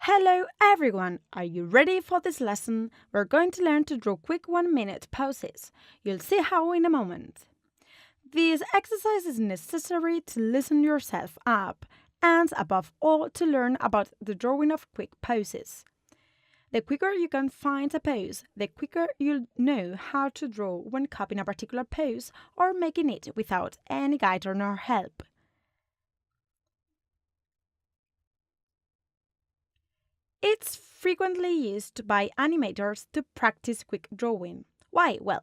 Hello everyone! Are you ready for this lesson? We're going to learn to draw quick 1-minute poses. You'll see how in a moment. This exercise is necessary to loosen yourself up and, above all, to learn about the drawing of quick poses. The quicker you can find a pose, the quicker you'll know how to draw when copying a particular pose or making it without any guide or help. It's frequently used by animators to practice quick drawing. Why? Well,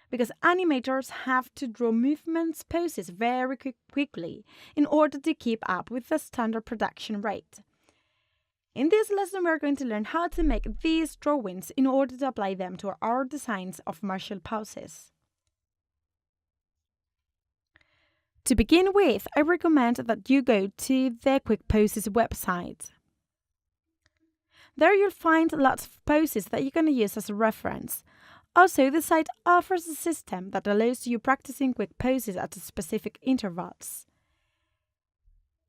because animators have to draw movements poses very quickly in order to keep up with the standard production rate. In this lesson, we're going to learn how to make these drawings in order to apply them to our designs of martial poses. To begin with, I recommend that you go to the Quick Poses website. There you'll find lots of poses that you can use as a reference. Also, the site offers a system that allows you practicing quick poses at specific intervals.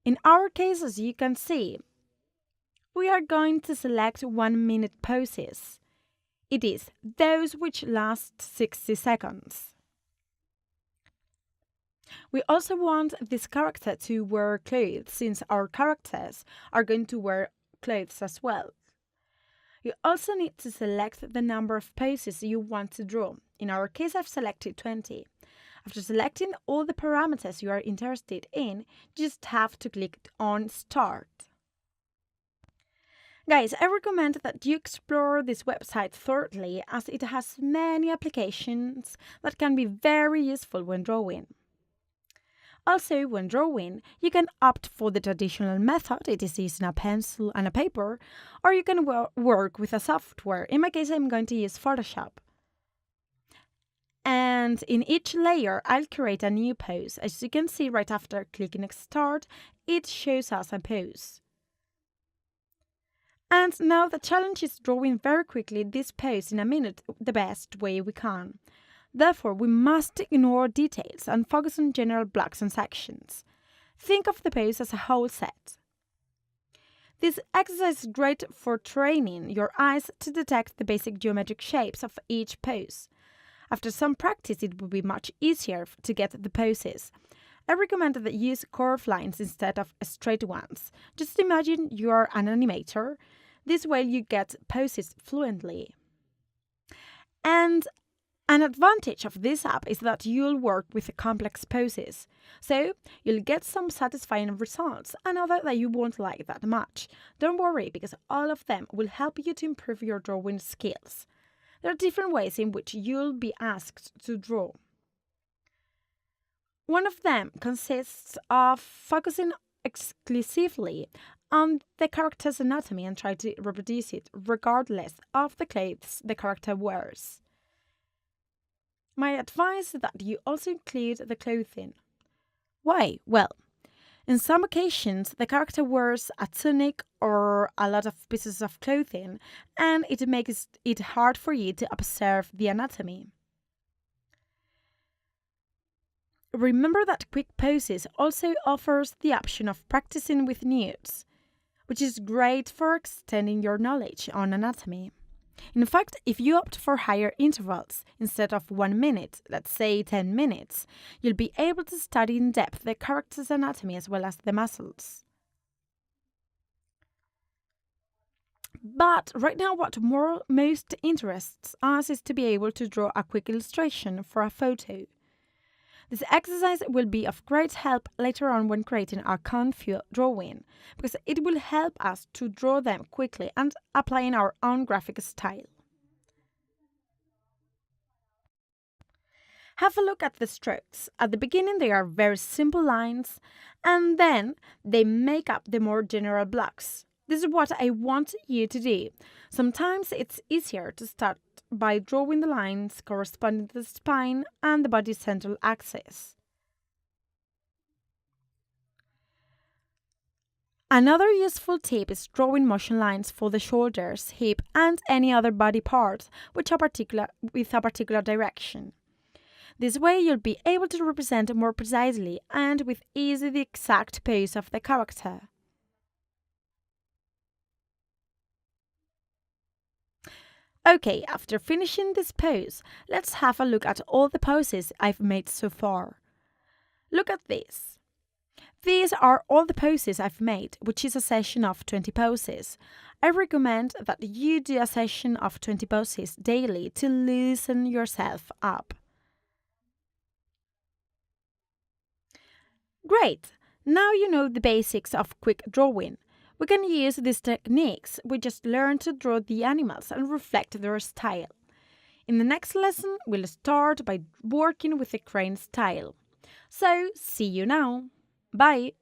In our case, as you can see, we are going to select 1-minute poses. It is those which last 60 seconds. We also want this character to wear clothes, since our characters are going to wear clothes as well. You also need to select the number of poses you want to draw. In our case, I've selected 20. After selecting all the parameters you are interested in, you just have to click on Start. Guys, I recommend that you explore this website thoroughly, as it has many applications that can be very useful when drawing. Also, when drawing, you can opt for the traditional method, it is using a pencil and a paper, or you can work with a software. In my case, I'm going to use Photoshop. And in each layer, I'll create a new pose. As you can see, right after clicking Start, it shows us a pose. And now the challenge is drawing very quickly this pose in a minute the best way we can. Therefore, we must ignore details and focus on general blocks and sections. Think of the pose as a whole set. This exercise is great for training your eyes to detect the basic geometric shapes of each pose. After some practice, it will be much easier to get the poses. I recommend that you use curved lines instead of straight ones. Just imagine you are an animator. This way you get poses fluently. And an advantage of this app is that you'll work with complex poses, so you'll get some satisfying results and other that you won't like that much. Don't worry, because all of them will help you to improve your drawing skills. There are different ways in which you'll be asked to draw. One of them consists of focusing exclusively on the character's anatomy and try to reproduce it regardless of the clothes the character wears. My advice is that you also include the clothing. Why? Well, in some occasions, the character wears a tunic or a lot of pieces of clothing, and it makes it hard for you to observe the anatomy. Remember that Quick Poses also offers the option of practicing with nudes, which is great for extending your knowledge on anatomy. In fact, if you opt for higher intervals instead of 1 minute, let's say 10 minutes, you'll be able to study in depth the character's anatomy as well as the muscles. But right now, what most interests us is to be able to draw a quick illustration for a photo. This exercise will be of great help later on when creating a Canva drawing, because it will help us to draw them quickly and applying our own graphic style. Have a look at the strokes. At the beginning, they are very simple lines, and then they make up the more general blocks. This is what I want you to do. Sometimes it's easier to start by drawing the lines corresponding to the spine and the body's central axis. Another useful tip is drawing motion lines for the shoulders, hip, and any other body part with a particular direction. This way you'll be able to represent more precisely and with ease the exact pose of the character. Okay, after finishing this pose, let's have a look at all the poses I've made so far. Look at this. These are all the poses I've made, which is a session of 20 poses. I recommend that you do a session of 20 poses daily to loosen yourself up. Great! Now you know the basics of quick drawing. We can use these techniques we just learned to draw the animals and reflect their style. In the next lesson, we'll start by working with the crane style. So, see you now. Bye!